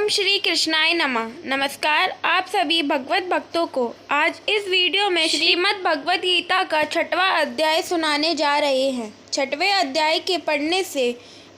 ओम श्री कृष्णाय नमः। नमस्कार आप सभी भगवत भक्तों को। आज इस वीडियो में श्रीमद् भगवत गीता का 6वां अध्याय सुनाने जा रहे हैं। 6वें अध्याय के पढ़ने से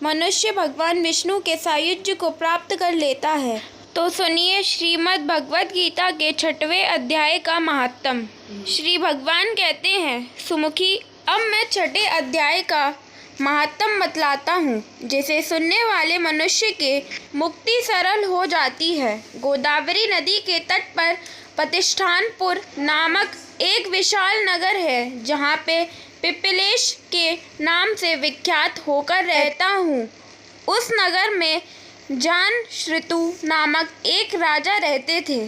मनुष्य भगवान विष्णु के सायुज्य को प्राप्त कर लेता है। तो सुनिए श्रीमद् भगवत गीता के 6वें अध्याय का महात्म्य। श्री भगवान कहते हैं, सुमुखी, अब मैं 6ठे अध्याय का महात्म बतलाता हूँ, जिसे सुनने वाले मनुष्य के मुक्ति सरल हो जाती है। गोदावरी नदी के तट पर प्रतिष्ठानपुर नामक एक विशाल नगर है, जहाँ पे पिपलेश के नाम से विख्यात होकर रहता हूँ। उस नगर में जान-श्रुतु नामक एक राजा रहते थे,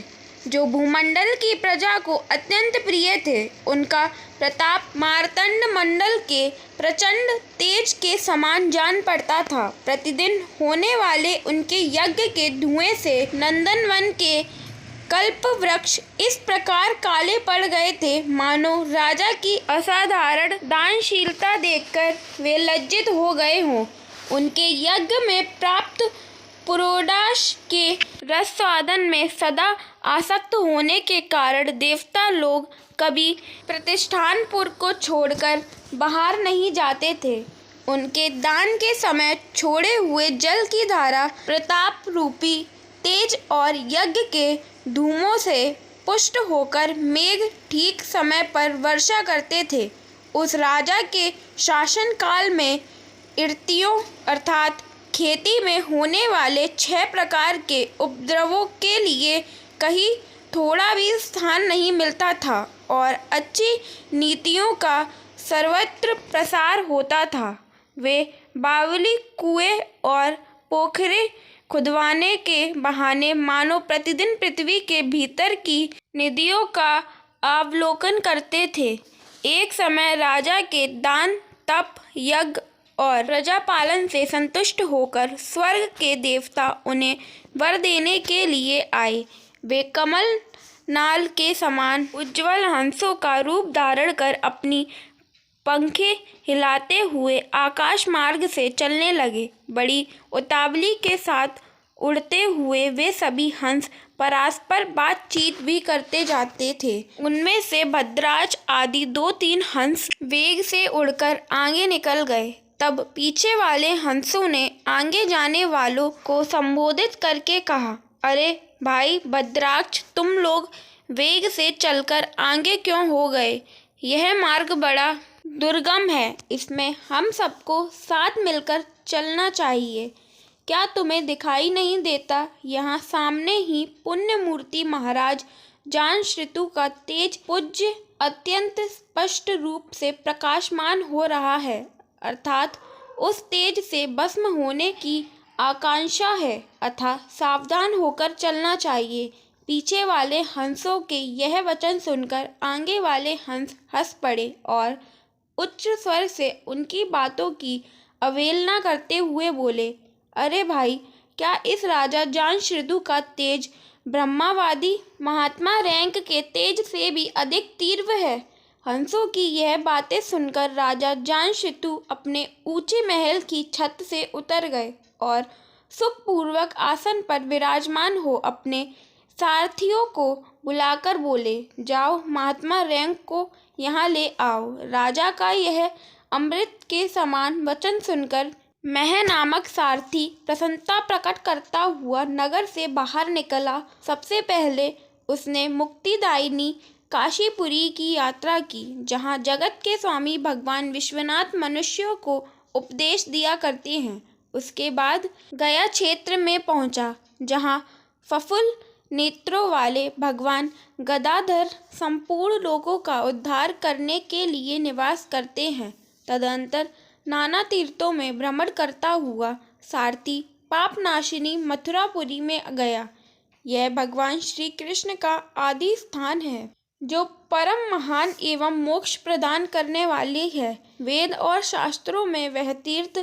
जो भूमंडल की प्रजा को अत्यंत प्रिय थे। उनका प्रताप मार्तंड मंडल के प्रचंड तेज के समान जान पड़ता था। प्रतिदिन होने वाले उनके यज्ञ के धुएं से नंदनवन के कल्प वृक्ष इस प्रकार काले पड़ गए थे, मानो राजा की असाधारण दानशीलता देखकर वे लज्जित हो गए हों। उनके यज्ञ में प्राप्त पुरोडाश के रस स्वादन में सदा आसक्त होने के कारण देवता लोग कभी प्रतिष्ठानपुर को छोड़कर बाहर नहीं जाते थे। उनके दान के समय छोड़े हुए जल की धारा प्रताप रूपी तेज और यज्ञ के धूमों से पुष्ट होकर मेघ ठीक समय पर वर्षा करते थे। उस राजा के शासन काल में इर्तियों अर्थात खेती में होने वाले 6 प्रकार के उपद्रवों के लिए कहीं थोड़ा भी स्थान नहीं मिलता था और अच्छी नीतियों का सर्वत्र प्रसार होता था। वे बावली कुएं और पोखरे खुदवाने के बहाने मानो प्रतिदिन पृथ्वी के भीतर की निधियों का अवलोकन करते थे। एक समय राजा के दान, तप, यज्ञ और प्रजा पालन से संतुष्ट होकर स्वर्ग के देवता उन्हें वर देने के लिए आए। वे कमल नाल के समान उज्ज्वल हंसों का रूप धारण कर अपनी पंखें हिलाते हुए आकाश मार्ग से चलने लगे। बड़ी उतावली के साथ उड़ते हुए वे सभी हंस परस्पर बातचीत भी करते जाते थे। उनमें से भद्राज आदि 2-3 हंस वेग से उड़कर आगे निकल गए। तब पीछे वाले हंसों ने आगे जाने वालों को संबोधित करके कहा, अरे भाई भद्राक्ष, तुम लोग वेग से चलकर आगे क्यों हो गए? यह मार्ग बड़ा दुर्गम है, इसमें हम सबको साथ मिलकर चलना चाहिए। क्या तुम्हें दिखाई नहीं देता? यहाँ सामने ही पुण्य मूर्ति महाराज जान-श्रुतु का तेज पूज्य अत्यंत स्पष्ट रूप से प्रकाशमान हो रहा है, अर्थात उस तेज से भस्म होने की आकांक्षा है, अतः सावधान होकर चलना चाहिए। पीछे वाले हंसों के यह वचन सुनकर आगे वाले हंस हंस पड़े और उच्च स्वर से उनकी बातों की अवहेलना करते हुए बोले, अरे भाई, क्या इस राजा जान-श्रुतु का तेज ब्रह्मावादी महात्मा रैंक के तेज से भी अधिक तीव्र है? हंसों की यह बातें सुनकर राजा जान-श्रुतु अपने ऊंचे महल की छत से उतर गए और सुखपूर्वक आसन पर विराजमान हो अपने सारथियों को बुलाकर बोले, जाओ महात्मा रैंक को यहाँ ले आओ। राजा का यह अमृत के समान वचन सुनकर मह नामक सारथी प्रसन्नता प्रकट करता हुआ नगर से बाहर निकला। सबसे पहले उसने मुक्तिदायिनी काशीपुरी की यात्रा की, जहाँ जगत के स्वामी भगवान विश्वनाथ मनुष्यों को उपदेश दिया करते हैं। उसके बाद गया क्षेत्र में पहुँचा, जहाँ फफुल नेत्रों वाले भगवान गदाधर संपूर्ण लोगों का उद्धार करने के लिए निवास करते हैं। तदंतर नाना तीर्थों में भ्रमण करता हुआ सारथी पापनाशिनी मथुरापुरी में गया। यह भगवान श्री कृष्ण का आदि स्थान है, जो परम महान एवं मोक्ष प्रदान करने वाली है। वेद और शास्त्रों में वह तीर्थ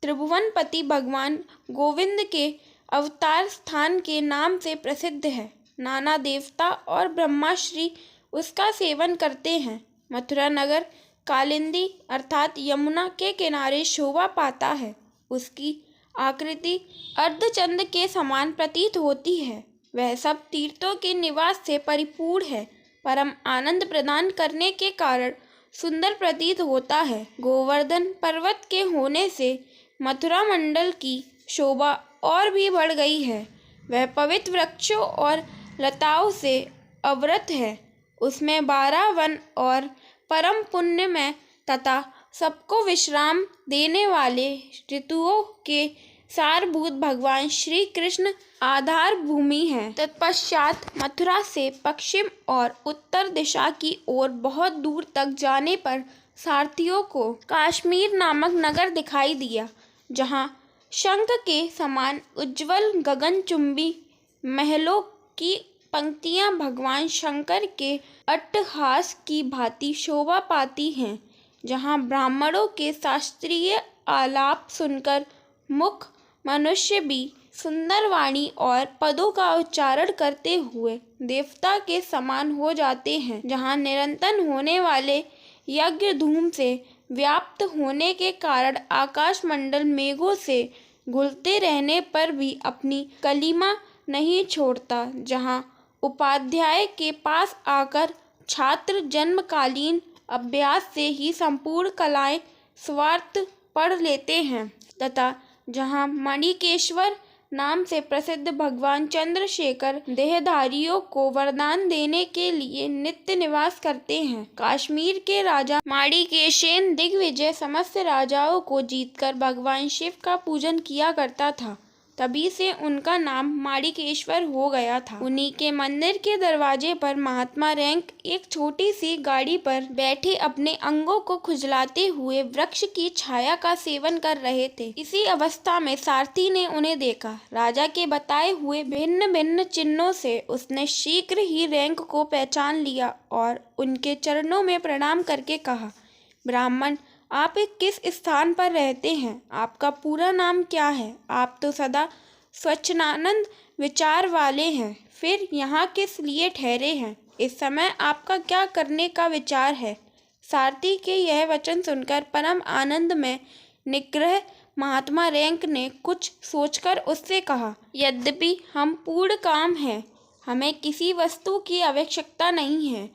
त्रिभुवनपति भगवान गोविंद के अवतार स्थान के नाम से प्रसिद्ध है। नाना देवता और ब्रह्माश्री उसका सेवन करते हैं। मथुरा नगर कालिंदी अर्थात यमुना के किनारे शोभा पाता है। उसकी आकृति अर्धचंद्र के समान प्रतीत होती है। वह सब तीर्थों के निवास से परिपूर्ण है, परम आनंद प्रदान करने के कारण सुंदर प्रतीत होता है। गोवर्धन पर्वत के होने से मथुरा मंडल की शोभा और भी बढ़ गई है। वह पवित्र वृक्षों और लताओं से आवृत है। उसमें 12 वन और परम पुण्यमय तथा सबको विश्राम देने वाले ऋतुओं के सारभूत भगवान श्री कृष्ण आधार भूमि है। तत्पश्चात मथुरा से पश्चिम और उत्तर दिशा की ओर बहुत दूर तक जाने पर सारथियों को काश्मीर नामक नगर दिखाई दिया, जहाँ शंख के समान उज्ज्वल गगनचुंबी महलों की पंक्तियां भगवान शंकर के अट्टहास की भांति शोभा पाती हैं, जहाँ ब्राह्मणों के शास्त्रीय आलाप सुनकर मुख मनुष्य भी सुंदर वाणी और पदों का उच्चारण करते हुए देवता के समान हो जाते हैं, जहाँ निरंतर होने वाले यज्ञ धूम से व्याप्त होने के कारण आकाश मंडल मेघों से घुलते रहने पर भी अपनी कलिमा नहीं छोड़ता, जहाँ उपाध्याय के पास आकर छात्र जन्मकालीन अभ्यास से ही संपूर्ण कलाएं स्वार्थ पढ़ लेते हैं, तथा जहाँ मणिकेश्वर नाम से प्रसिद्ध भगवान चंद्रशेखर देहधारियों को वरदान देने के लिए नित्य निवास करते हैं। काश्मीर के राजा माणिकेशेन दिग्विजय समस्त राजाओं को जीतकर भगवान शिव का पूजन किया करता था, तभी से उनका नाम माणिकेश्वर हो गया था। उन्हीं के मंदिर के दरवाजे पर महात्मा रैंक एक छोटी सी गाड़ी पर बैठे अपने अंगों को खुजलाते हुए वृक्ष की छाया का सेवन कर रहे थे। इसी अवस्था में सारथी ने उन्हें देखा। राजा के बताए हुए भिन्न भिन्न चिन्हों से उसने शीघ्र ही रैंक को पहचान लिया और उनके चरणों में प्रणाम करके कहा, ब्राह्मण, आप किस स्थान पर रहते हैं? आपका पूरा नाम क्या है? आप तो सदा स्वच्छानंद विचार वाले हैं, फिर यहाँ किस लिए ठहरे हैं? इस समय आपका क्या करने का विचार है? सारथी के यह वचन सुनकर परम आनंद में निग्रह महात्मा रैंक ने कुछ सोचकर उससे कहा, यद्यपि हम पूर्ण काम हैं, हमें किसी वस्तु की आवश्यकता नहीं है,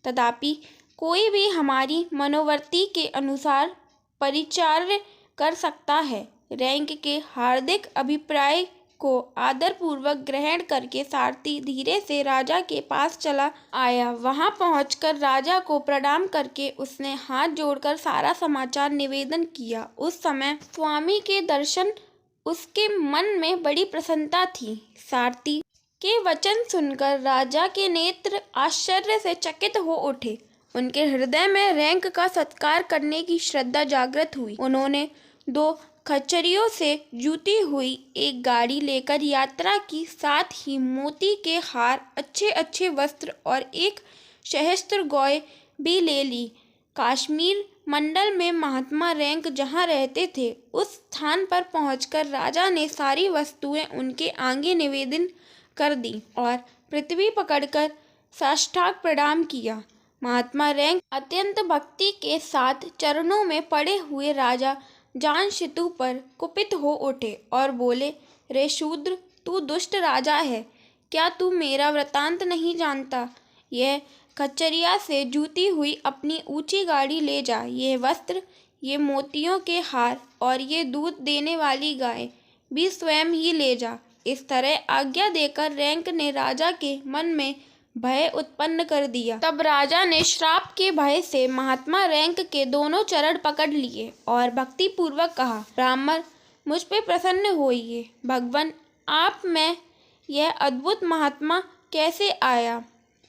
तथापि कोई भी हमारी मनोवृत्ति के अनुसार परिचार्य कर सकता है। रैंक के हार्दिक अभिप्राय को आदरपूर्वक ग्रहण करके सारथी धीरे से राजा के पास चला आया। वहां पहुंचकर राजा को प्रणाम करके उसने हाथ जोड़कर सारा समाचार निवेदन किया। उस समय स्वामी के दर्शन उसके मन में बड़ी प्रसन्नता थी। सारथी के वचन सुनकर राजा के नेत्र आश्चर्य से चकित हो उठे। उनके हृदय में रैंक का सत्कार करने की श्रद्धा जागृत हुई। उन्होंने 2 खच्चरियों से जुती हुई एक गाड़ी लेकर यात्रा की, साथ ही मोती के हार, अच्छे अच्छे वस्त्र और एक सहस्त्र गौएं भी ले ली। काश्मीर मंडल में महात्मा रैंक जहाँ रहते थे, उस स्थान पर पहुंचकर राजा ने सारी वस्तुएं उनके आगे निवेदन कर दी और पृथ्वी पकड़कर साष्टांग प्रणाम किया। महात्मा रैंक अत्यंत भक्ति के साथ चरणों में पड़े हुए राजा जामशितु पर कुपित हो उठे और बोले, रे शूद्र, तू दुष्ट राजा है, क्या तू मेरा वृतांत नहीं जानता? यह खच्चरिया से जूती हुई अपनी ऊंची गाड़ी ले जा। ये वस्त्र, ये मोतियों के हार और ये दूध देने वाली गाय भी स्वयं ही ले जा। इस तरह आज्ञा देकर रैंक ने राजा के मन में भय उत्पन्न कर दिया। तब राजा ने श्राप के भय से महात्मा रैंक के दोनों चरण पकड़ लिए और भक्ति पूर्वक कहा, ब्राह्मण, मुझ पे प्रसन्न होइए। भगवान, आप में यह अद्भुत महात्मा कैसे आया?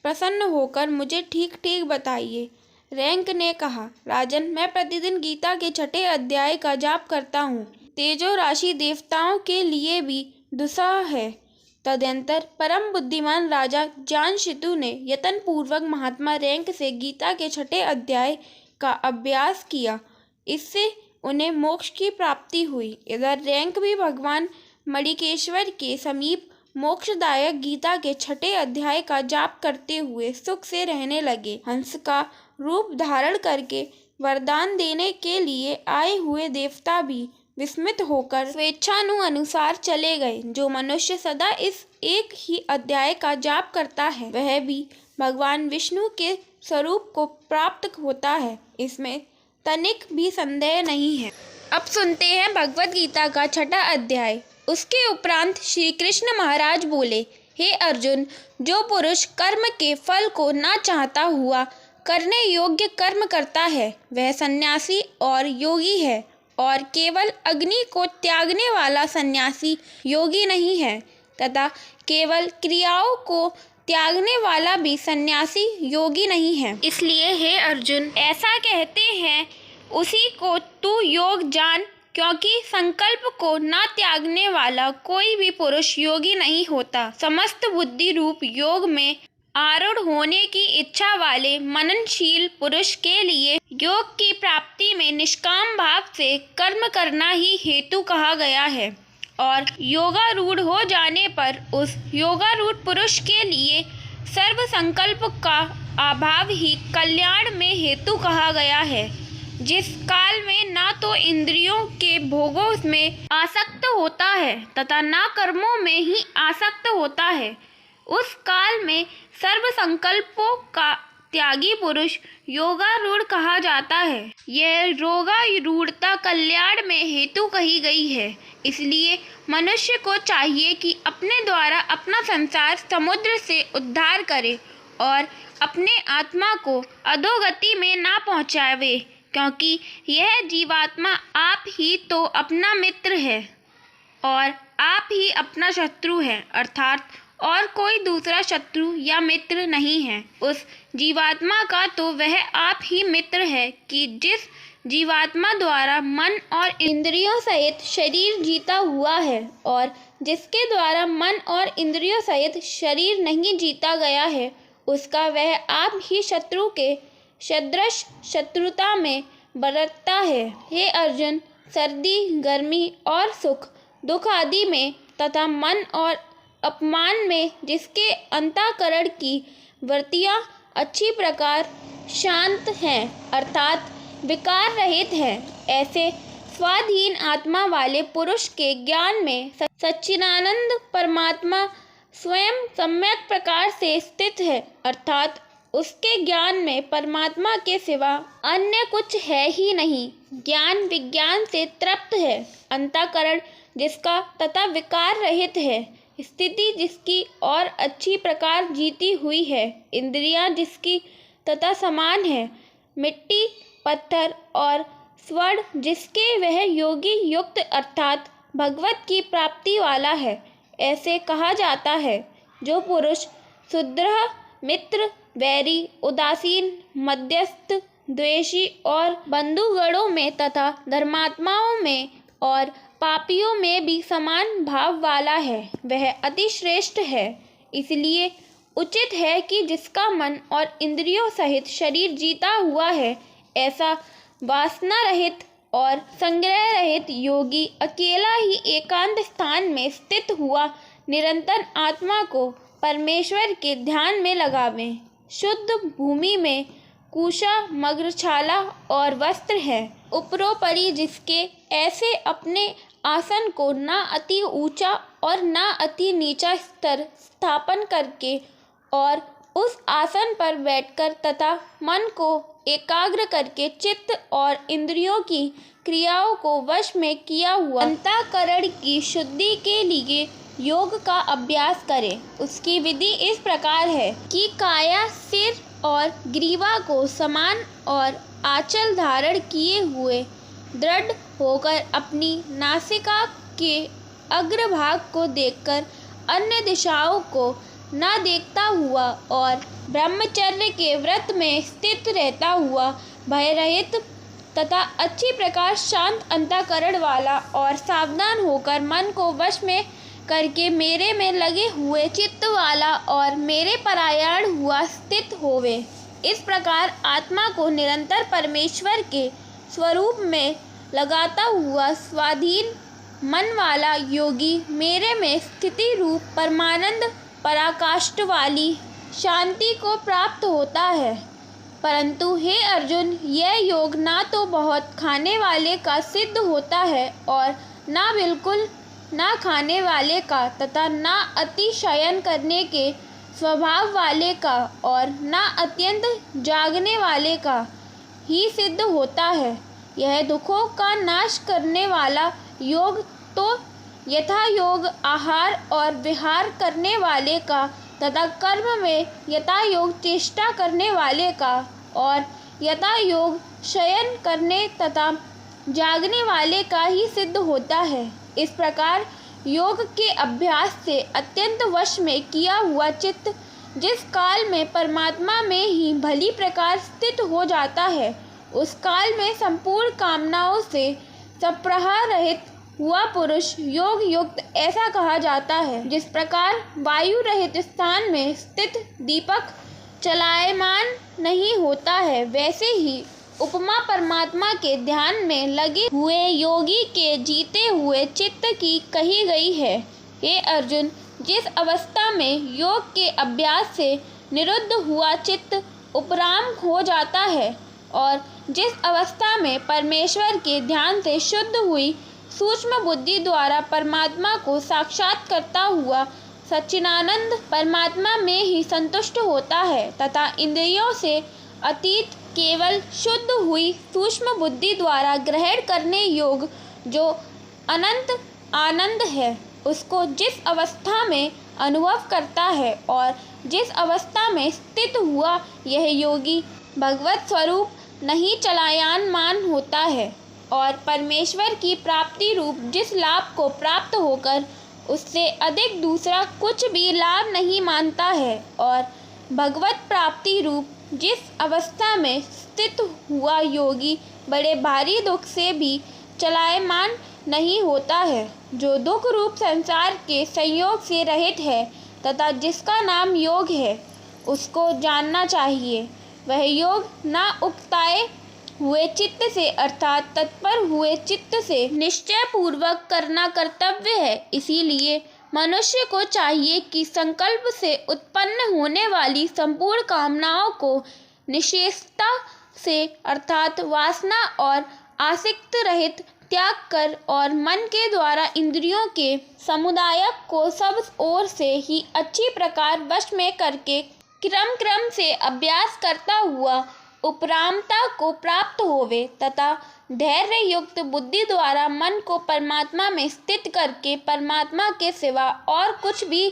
प्रसन्न होकर मुझे ठीक ठीक बताइए। रैंक ने कहा, राजन, मैं प्रतिदिन गीता के 6ठे अध्याय का जाप करता हूँ। तेजो राशि देवताओं के लिए भी दुस्सह है। तदंतर परम बुद्धिमान राजा जामशितु ने यत्न पूर्वक महात्मा रैंक से गीता के 6ठे अध्याय का अभ्यास किया। इससे उन्हें मोक्ष की प्राप्ति हुई। इधर रैंक भी भगवान मणिकेश्वर के समीप मोक्षदायक गीता के 6ठे अध्याय का जाप करते हुए सुख से रहने लगे। हंस का रूप धारण करके वरदान देने के लिए आए हुए देवता भी विस्मित होकर स्वेच्छानुसार चले गए। जो मनुष्य सदा इस एक ही अध्याय का जाप करता है वह भी भगवान विष्णु के स्वरूप को प्राप्त होता है, इसमें तनिक भी संदेह नहीं है। अब सुनते हैं भगवद गीता का 6वां अध्याय। उसके उपरांत श्री कृष्ण महाराज बोले, हे अर्जुन, जो पुरुष कर्म के फल को ना चाहता हुआ करने योग्य कर्म करता है वह सन्यासी और योगी है, और केवल अग्नि को त्यागने वाला सन्यासी योगी नहीं है, तथा केवल क्रियाओं को त्यागने वाला भी सन्यासी योगी नहीं है। इसलिए हे अर्जुन, ऐसा कहते हैं उसी को तू योग जान, क्योंकि संकल्प को ना त्यागने वाला कोई भी पुरुष योगी नहीं होता। समस्त बुद्धि रूप योग में आरूढ़ होने की इच्छा वाले मननशील पुरुष के लिए योग की प्राप्ति में निष्काम भाव से कर्म करना ही हेतु कहा गया है, और योगारूढ़ हो जाने पर उस योगारूढ़ पुरुष के लिए सर्व संकल्प का अभाव ही कल्याण में हेतु कहा गया है। जिस काल में ना तो इंद्रियों के भोगों में आसक्त होता है तथा ना कर्मों में ही आसक्त होता है, उस काल में सर्व संकल्पों का त्यागी पुरुष योगारूढ़ कहा जाता है। यह योगारूढ़ता कल्याण में हेतु कही गई है। इसलिए मनुष्य को चाहिए कि अपने द्वारा अपना संसार समुद्र से उद्धार करे और अपने आत्मा को अधोगति में ना पहुँचावे, क्योंकि यह जीवात्मा आप ही तो अपना मित्र है और आप ही अपना शत्रु है, अर्थात और कोई दूसरा शत्रु या मित्र नहीं है। उस जीवात्मा का तो वह आप ही मित्र है कि जिस जीवात्मा द्वारा मन और इंद्रियों सहित शरीर जीता हुआ है, और जिसके द्वारा मन और इंद्रियों सहित शरीर नहीं जीता गया है, उसका वह आप ही शत्रु के सदृश शत्रुता में बरतता है। हे अर्जुन, सर्दी, गर्मी और सुख दुख आदि में तथा मन और अपमान में जिसके अंतःकरण की वृत्तियाँ अच्छी प्रकार शांत हैं, अर्थात विकार रहित है, ऐसे स्वाधीन आत्मा वाले पुरुष के ज्ञान में सच्चिदानंद परमात्मा स्वयं सम्यक प्रकार से स्थित है, अर्थात उसके ज्ञान में परमात्मा के सिवा अन्य कुछ है ही नहीं। ज्ञान विज्ञान से तृप्त है, अंतःकरण जिसका तथा विकार रहित है, स्थिति जिसकी और अच्छी प्रकार जीती हुई है, इंद्रियां जिसकी तथा समान है, मिट्टी, पत्थर और स्वर्ण जिसके वह योगी युक्त अर्थात भगवत की प्राप्ति वाला है, ऐसे कहा जाता है। जो पुरुष सुदृढ़, मित्र, वैरी, उदासीन, मध्यस्थ, द्वेषी और बंधुगणों में तथा धर्मात्माओं में और पापियों में भी समान भाव वाला है, वह अति श्रेष्ठ है। इसलिए उचित है कि जिसका मन और इंद्रियों सहित शरीर जीता हुआ है, ऐसा वासना रहित और संग्रह रहित योगी अकेला ही एकांत स्थान में स्थित हुआ निरंतर आत्मा को परमेश्वर के ध्यान में लगावे। शुद्ध भूमि में कुशा, मगरछाला और वस्त्र है, उपरोपरि जिसके ऐसे अपने आसन को ना अति ऊंचा और ना अति नीचा स्तर स्थापन करके और उस आसन पर बैठकर तथा मन को एकाग्र करके चित्त और इंद्रियों की क्रियाओं को वश में किया हुआ अंतःकरण की शुद्धि के लिए योग का अभ्यास करें। उसकी विधि इस प्रकार है कि काया, सिर और ग्रीवा को समान और आंचल धारण किए हुए दृढ़ होकर अपनी नासिका के अग्रभाग को देखकर अन्य दिशाओं को न देखता हुआ और ब्रह्मचर्य के व्रत में स्थित रहता हुआ भय रहित तथा अच्छी प्रकार शांत अंतःकरण वाला और सावधान होकर मन को वश में करके मेरे में लगे हुए चित्त वाला और मेरे परायण हुआ स्थित होवे। इस प्रकार आत्मा को निरंतर परमेश्वर के स्वरूप में लगाता हुआ स्वाधीन मन वाला योगी मेरे में स्थिति रूप परमानंद पराकाष्ठ वाली शांति को प्राप्त होता है। परंतु हे अर्जुन, यह योग ना तो बहुत खाने वाले का सिद्ध होता है और ना बिल्कुल ना खाने वाले का, तथा ना अति शयन करने के स्वभाव वाले का और ना अत्यंत जागने वाले का ही सिद्ध होता है। यह दुखों का नाश करने वाला योग तो यथा योग आहार और विहार करने वाले का तथा कर्म में यथा योग चेष्टा करने वाले का और यथा योग शयन करने तथा जागने वाले का ही सिद्ध होता है। इस प्रकार योग के अभ्यास से अत्यंत वश में किया हुआ चित्त जिस काल में परमात्मा में ही भली प्रकार स्थित हो जाता है, उस काल में संपूर्ण कामनाओं से संप्रहार रहित हुआ पुरुष योग युक्त ऐसा कहा जाता है। जिस प्रकार वायु रहित स्थान में स्थित दीपक चलायमान नहीं होता है, वैसे ही उपमा परमात्मा के ध्यान में लगे हुए योगी के जीते हुए चित्त की कही गई है। हे अर्जुन, जिस अवस्था में योग के अभ्यास से निरुद्ध हुआ चित्त उपराम हो जाता है और जिस अवस्था में परमेश्वर के ध्यान से शुद्ध हुई सूक्ष्म बुद्धि द्वारा परमात्मा को साक्षात करता हुआ सच्चिदानंद परमात्मा में ही संतुष्ट होता है तथा इंद्रियों से अतीत केवल शुद्ध हुई सूक्ष्म बुद्धि द्वारा ग्रहण करने योग जो अनंत आनंद है, उसको जिस अवस्था में अनुभव करता है और जिस अवस्था में स्थित हुआ यह योगी भगवत स्वरूप नहीं चलायमान होता है और परमेश्वर की प्राप्ति रूप जिस लाभ को प्राप्त होकर उससे अधिक दूसरा कुछ भी लाभ नहीं मानता है और भगवत प्राप्ति रूप जिस अवस्था में स्थित हुआ योगी बड़े भारी दुख से भी चलायमान नहीं होता है, जो दुख रूप संसार के संयोग से रहित है तथा जिसका नाम योग है, उसको जानना चाहिए। वह योग ना उकताए हुए चित्त से अर्थात तत्पर हुए चित्त से निश्चय पूर्वक करना कर्तव्य है। इसीलिए मनुष्य को चाहिए कि संकल्प से उत्पन्न होने वाली संपूर्ण कामनाओं को निश्चेष्टता से अर्थात वासना और आसक्त रहित त्याग कर और मन के द्वारा इंद्रियों के समुदाय को सब ओर से ही अच्छी प्रकार वश में करके क्रम से अभ्यास करता हुआ उपरामता को प्राप्त होवे तथा धैर्य युक्त बुद्धि द्वारा मन को परमात्मा में स्थित करके परमात्मा के सिवा और कुछ भी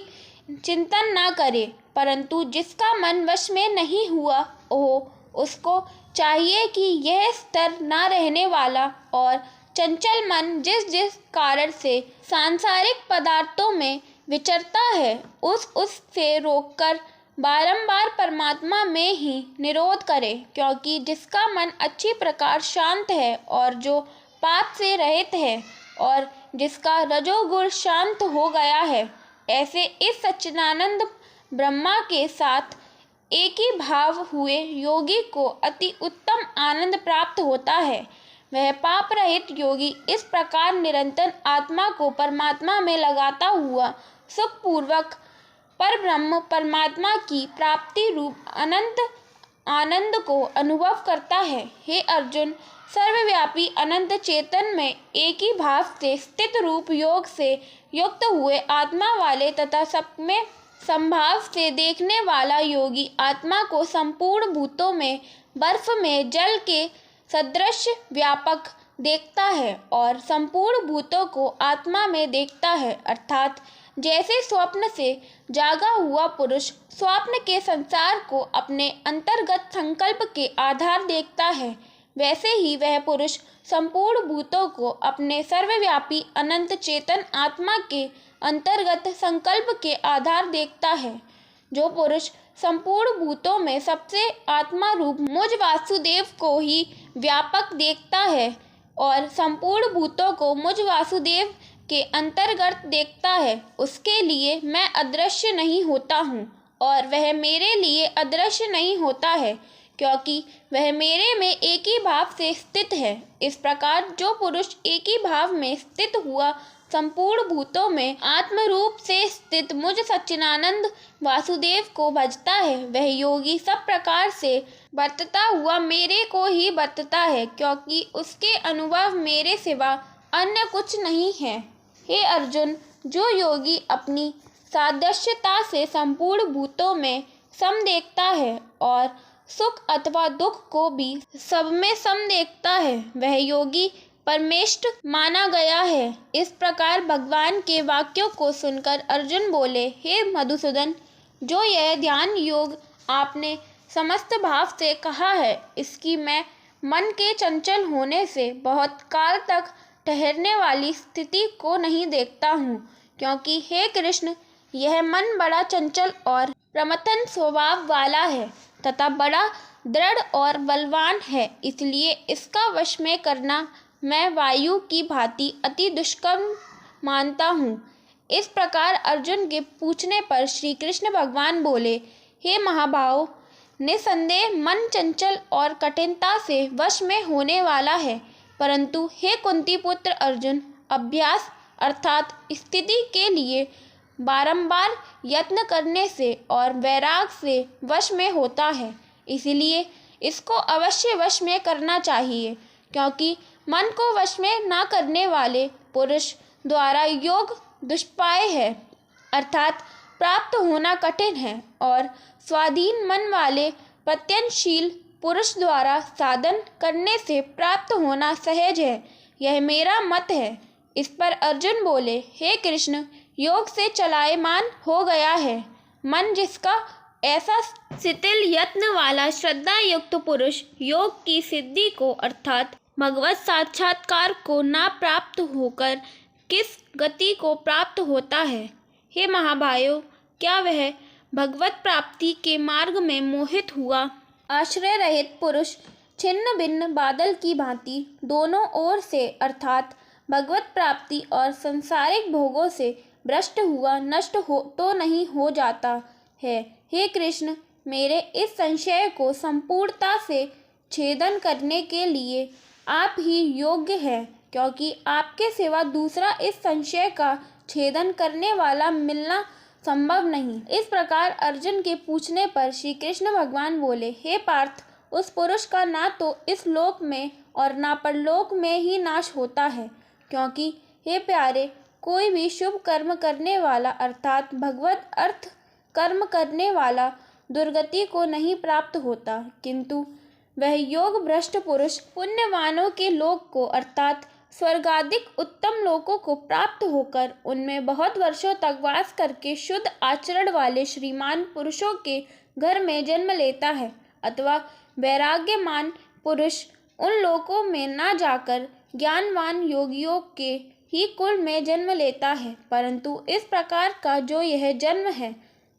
चिंतन ना करे। परंतु जिसका मन वश में नहीं हुआ हो, उसको चाहिए कि यह स्थिर ना रहने वाला और चंचल मन जिस जिस कारण से सांसारिक पदार्थों में विचरता है, उससे रोककर बारंबार परमात्मा में ही निरोध करे, क्योंकि जिसका मन अच्छी प्रकार शांत है और जो पाप से रहित है और जिसका रजोगुण शांत हो गया है, ऐसे इस सच्चिदानंद ब्रह्मा के साथ एक ही भाव हुए योगी को अति उत्तम आनंद प्राप्त होता है। वह पाप रहित योगी इस प्रकार निरंतर आत्मा को परमात्मा में लगाता हुआ सुखपूर्वक पर ब्रह्म परमात्मा की प्राप्ति रूप अनंत आनंद को अनुभव करता है। हे अर्जुन, सर्वव्यापी अनंत चेतन में एक ही भाव से स्थित रूप योग से युक्त हुए आत्मा वाले तथा सब में संभाव से देखने वाला योगी आत्मा को संपूर्ण भूतों में बर्फ में जल के सदृश व्यापक देखता है और संपूर्ण भूतों को आत्मा में देखता है। अर्थात जैसे स्वप्न से जागा हुआ पुरुष स्वप्न के संसार को अपने अंतर्गत संकल्प के आधार देखता है, वैसे ही वह पुरुष संपूर्ण भूतों को अपने सर्वव्यापी अनंत चेतन आत्मा के अंतर्गत संकल्प के आधार देखता है। जो पुरुष संपूर्ण भूतों में सबसे आत्मा रूप मुझ वासुदेव को ही व्यापक देखता है और संपूर्ण भूतों को मुझ वासुदेव के अंतर्गत देखता है, उसके लिए मैं अदृश्य नहीं होता हूँ और वह मेरे लिए अदृश्य नहीं होता है, क्योंकि वह मेरे में एक ही भाव से स्थित है। इस प्रकार जो पुरुष एक ही भाव में स्थित हुआ संपूर्ण भूतों में आत्म रूप से स्थित मुझ सच्चिदानंद वासुदेव को भजता है, वह योगी सब प्रकार से बरतता हुआ मेरे को ही बरतता है, क्योंकि उसके अनुभव मेरे सिवा अन्य कुछ नहीं है। हे अर्जुन, जो योगी अपनी सादृश्यता से संपूर्ण भूतों में सम देखता है और सुख अथवा दुख को भी सब में सम देखता है, वह योगी परमेष्ठ माना गया है। इस प्रकार भगवान के वाक्यों को सुनकर अर्जुन बोले, हे मधुसूदन, जो यह ध्यान योग आपने समस्त भाव से कहा है, इसकी मैं मन के चंचल होने से बहुत काल तक ठहरने वाली स्थिति को नहीं देखता हूँ, क्योंकि हे कृष्ण, यह मन बड़ा चंचल और प्रमथन स्वभाव वाला है तथा बड़ा दृढ़ और बलवान है, इसलिए इसका वश में करना मैं वायु की भांति अति दुष्कर मानता हूँ। इस प्रकार अर्जुन के पूछने पर श्री कृष्ण भगवान बोले, हे महाभाव, निसंदेह मन चंचल और कठिनता से वश में होने वाला है, परंतु हे कुंती पुत्र अर्जुन, अभ्यास अर्थात स्थिति के लिए बारंबार यत्न करने से और वैराग से वश में होता है। इसलिए इसको अवश्य वश में करना चाहिए, क्योंकि मन को वश में न करने वाले पुरुष द्वारा योग दुष्पाय है, अर्थात प्राप्त होना कठिन है, और स्वाधीन मन वाले प्रत्यनशील पुरुष द्वारा साधन करने से प्राप्त होना सहज है। यह मेरा मत है। इस पर अर्जुन बोले, हे कृष्ण, योग से चलायमान हो गया है मन जिसका, ऐसा शिथिल यत्न वाला श्रद्धा युक्त पुरुष योग की सिद्धि को अर्थात भगवत साक्षात्कार को ना प्राप्त होकर किस गति को प्राप्त होता है। हे महाभायो, क्या वह भगवत प्राप्ति के मार्ग में मोहित हुआ आश्रय रहित पुरुष छिन्न भिन्न बादल की भांति दोनों ओर से अर्थात भगवत प्राप्ति और सांसारिक भोगों से भ्रष्ट हुआ नष्ट हो तो नहीं हो जाता है। हे कृष्ण, मेरे इस संशय को संपूर्णता से छेदन करने के लिए आप ही योग्य हैं, क्योंकि आपके सिवा दूसरा इस संशय का छेदन करने वाला मिलना संभव नहीं। इस प्रकार अर्जुन के पूछने पर श्री कृष्ण भगवान बोले, हे पार्थ, उस पुरुष का ना तो इस लोक में और ना परलोक में ही नाश होता है, क्योंकि हे प्यारे, कोई भी शुभ कर्म करने वाला अर्थात भगवत अर्थ कर्म करने वाला दुर्गति को नहीं प्राप्त होता, किंतु वह योग भ्रष्ट पुरुष पुण्यवानों के लोक को अर्थात स्वर्गादिक उत्तम लोकों को प्राप्त होकर उनमें बहुत वर्षों तक वास करके शुद्ध आचरण वाले श्रीमान पुरुषों के घर में जन्म लेता है, अथवा वैराग्यमान पुरुष उन लोकों में न जाकर ज्ञानवान योगियों के ही कुल में जन्म लेता है। परंतु इस प्रकार का जो यह जन्म है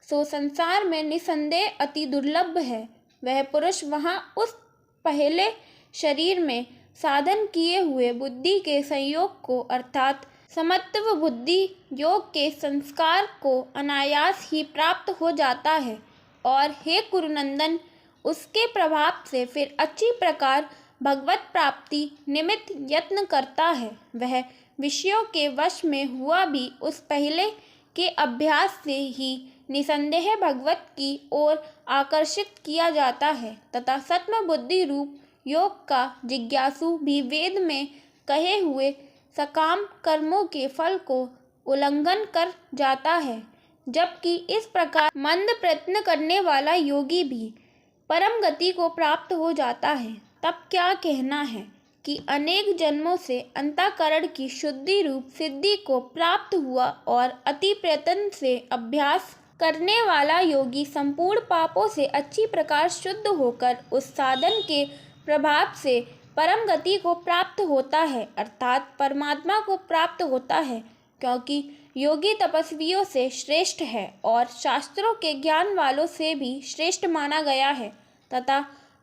सो संसार में निसंदेह अति दुर्लभ है। वह पुरुष वहाँ उस पहले शरीर में साधन किए हुए बुद्धि के संयोग को अर्थात समत्व बुद्धि योग के संस्कार को अनायास ही प्राप्त हो जाता है, और हे कुरुनंदन, उसके प्रभाव से फिर अच्छी प्रकार भगवत प्राप्ति निमित्त यत्न करता है। वह विषयों के वश में हुआ भी उस पहले के अभ्यास से ही निसंदेह भगवत की ओर आकर्षित किया जाता है, तथा सत्म बुद्धि रूप योग का जिज्ञासु भी वेद में कहे हुए सकाम कर्मों के फल को उल्लंघन कर जाता है। जबकि इस प्रकार मंद प्रयत्न करने वाला योगी भी परम गति को प्राप्त हो जाता है। तब क्या कहना है कि अनेक जन्मों से अंतःकरण की शुद्धि रूप सिद्धि को प्राप्त हुआ और अति प्रयत्न से अभ्यास करने वाला योगी संपूर्ण पापों से अच्छी प्रकार शुद्ध होकर उस साधन के प्रभाव से परम गति को प्राप्त होता है, अर्थात परमात्मा को प्राप्त होता है, क्योंकि योगी तपस्वियों से श्रेष्ठ है और शास्त्रों के ज्ञान वालों से भी श्रेष्ठ माना गया है, तथा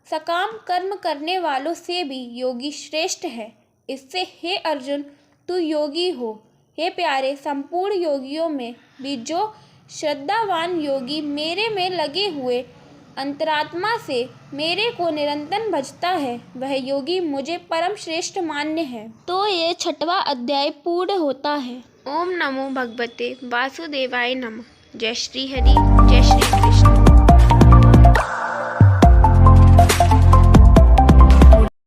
सकाम कर्म करने वालों से भी योगी श्रेष्ठ है। इससे हे अर्जुन, तू योगी हो। हे प्यारे, संपूर्ण योगियों में भी जो श्रद्धावान योगी मेरे में लगे हुए अंतरात्मा से मेरे को निरंतर भजता है, वह योगी मुझे परम श्रेष्ठ मान्य है। तो ये 6वां अध्याय पूर्ण होता है। ओम नमो भगवते वासुदेवाय नमः। जय श्री हरि, जय श्री कृष्ण।